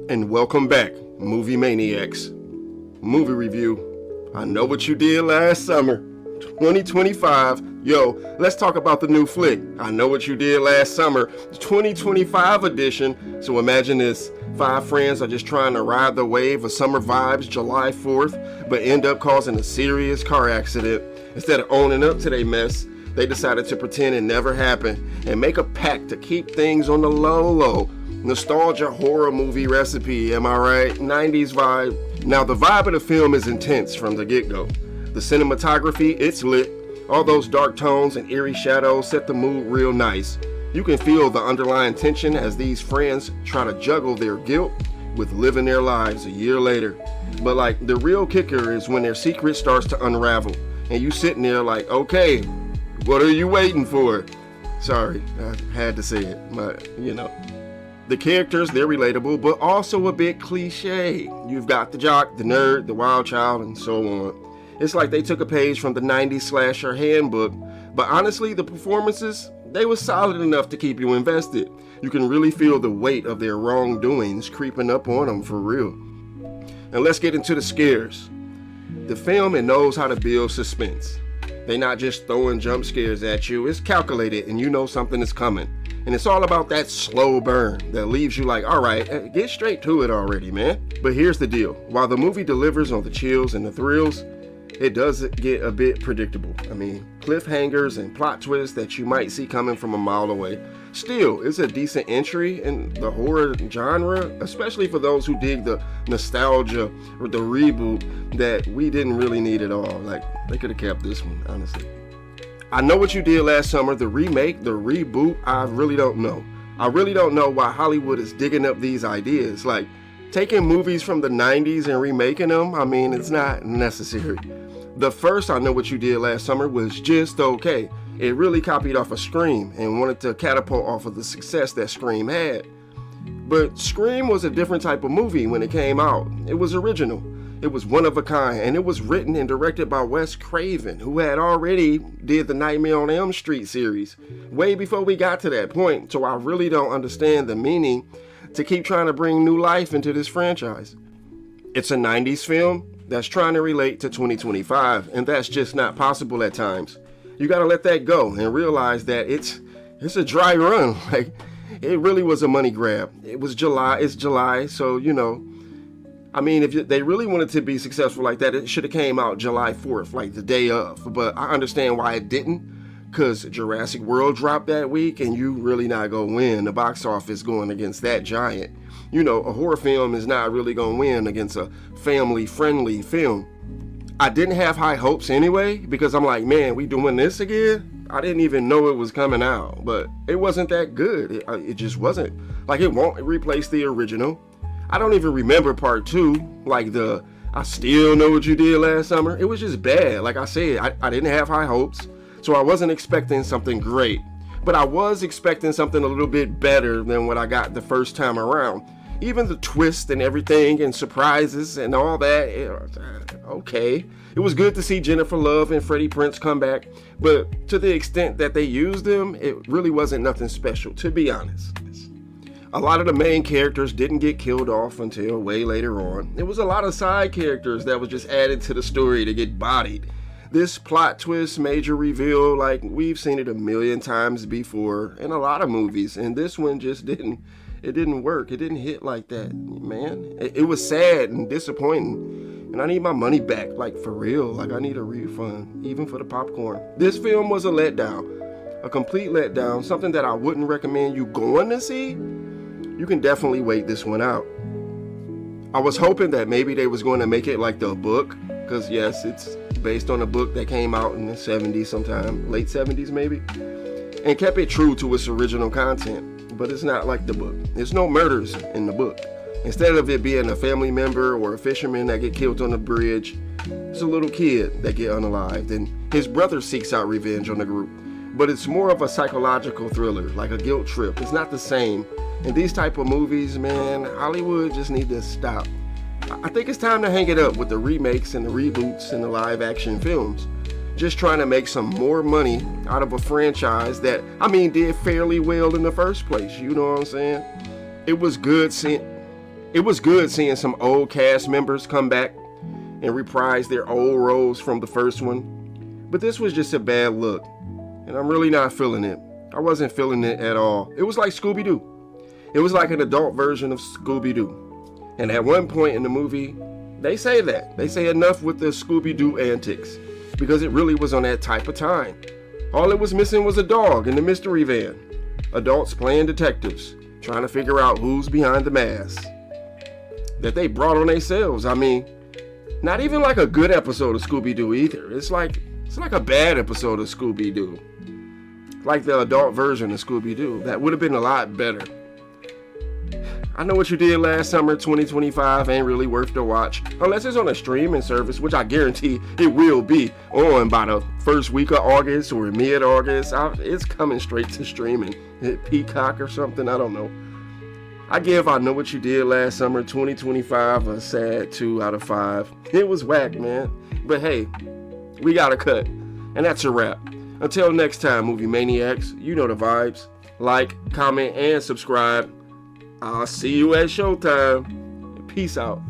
And welcome back, Movie Maniacs. Movie review. I know what you did last summer. 2025. Yo, let's talk about the new flick. I know what you did last summer. 2025 edition. So imagine this. 5 friends are just trying to ride the wave of summer vibes July 4th, but end up causing a serious car accident. Instead of owning up to their mess, they decided to pretend it never happened and make a pact to keep things on the low. Nostalgia horror movie recipe, am I right? 90s vibe. Now the vibe of the film is intense from the get-go. The cinematography, it's lit. All those dark tones and eerie shadows set the mood real nice. You can feel the underlying tension as these friends try to juggle their guilt with living their lives a year later. But like, the real kicker is when their secret starts to unravel and you sitting there like, okay, what are you waiting for? Sorry, I had to say it, but you know. The characters, they're relatable, but also a bit cliche. You've got the jock, the nerd, the wild child, and so on. It's like they took a page from the 90s slasher handbook, but honestly, the performances, they were solid enough to keep you invested. You can really feel the weight of their wrongdoings creeping up on them for real. And let's get into the scares. The film, it knows how to build suspense. They're not just throwing jump scares at you, it's calculated and you know something is coming. And it's all about that slow burn that leaves you like, all right, get straight to it already, man. But here's the deal. While the movie delivers on the chills and the thrills, it does get a bit predictable. I mean, cliffhangers and plot twists that you might see coming from a mile away. Still, it's a decent entry in the horror genre, especially for those who dig the nostalgia or the reboot that we didn't really need at all. Like, they could have kept this one, honestly. I know what you did last summer, the remake, the reboot, I really don't know. I really don't know why Hollywood is digging up these ideas. Like, taking movies from the 90s and remaking them, I mean, it's not necessary. The first I Know What You Did Last Summer was just okay. It really copied off of Scream and wanted to catapult off of the success that Scream had. But Scream was a different type of movie when it came out. It was original. It was one of a kind, and it was written and directed by Wes Craven, who had already did the Nightmare on Elm Street series, way before we got to that point, so I really don't understand the meaning to keep trying to bring new life into this franchise. It's a 90s film that's trying to relate to 2025, and that's just not possible at times. You gotta let that go and realize that it's a dry run. Like, it really was a money grab. It's July, so you know, I mean, if they really wanted to be successful like that, it should have came out July 4th, like the day of. But I understand why it didn't, because Jurassic World dropped that week, and you really not going to win the box office going against that giant. You know, a horror film is not really going to win against a family-friendly film. I didn't have high hopes anyway, because I'm like, man, we doing this again? I didn't even know it was coming out, but it wasn't that good. It just wasn't. Like, it won't replace the original. I don't even remember part 2, like I still know what you did last summer. It was just bad. Like I said, I didn't have high hopes, so I wasn't expecting something great. But I was expecting something a little bit better than what I got the first time around. Even the twist and everything and surprises and all that, okay. It was good to see Jennifer Love and Freddie Prinze come back, but to the extent that they used them, it really wasn't nothing special, to be honest. A lot of the main characters didn't get killed off until way later on. There was a lot of side characters that was just added to the story to get bodied. This plot twist, major reveal, like we've seen it a million times before in a lot of movies, and this one just didn't work. It didn't hit like that, man. It was sad and disappointing, and I need my money back, like for real. Like I need a refund, even for the popcorn. This film was a letdown, a complete letdown, something that I wouldn't recommend you going to see. You can definitely wait this one out. I was hoping that maybe they was going to make it like the book, because yes, it's based on a book that came out in the 70s sometime, late 70s maybe, and kept it true to its original content, but it's not like the book. There's no murders in the book. Instead of it being a family member or a fisherman that get killed on the bridge, it's a little kid that get unalived, and his brother seeks out revenge on the group. But it's more of a psychological thriller, like a guilt trip. It's not the same. And these type of movies, man, Hollywood just need to stop. I think it's time to hang it up with the remakes and the reboots and the live action films. Just trying to make some more money out of a franchise that, I mean, did fairly well in the first place. You know what I'm saying? It was good seeing It was good seeing some old cast members come back and reprise their old roles from the first one. But this was just a bad look, and I'm really not feeling it. I wasn't feeling it at all. It was like Scooby-Doo. It was like an adult version of Scooby-Doo. And at one point in the movie, they say that. They say enough with the Scooby-Doo antics, because it really was on that type of time. All it was missing was a dog in the mystery van. Adults playing detectives, trying to figure out who's behind the mask that they brought on themselves. I mean, not even like a good episode of Scooby-Doo either. It's like a bad episode of Scooby-Doo. Like the adult version of Scooby-Doo. That would have been a lot better. I Know What You Did Last Summer 2025 ain't really worth the watch. Unless it's on a streaming service, which I guarantee it will be on by the first week of August or mid-August. It's coming straight to streaming. Peacock or something, I don't know. I give I Know What You Did Last Summer 2025 a sad 2 out of 5. It was whack, man. But hey, we got a cut. And that's a wrap. Until next time, Movie Maniacs, you know the vibes. Like, comment, and subscribe. I'll see you at showtime. Peace out.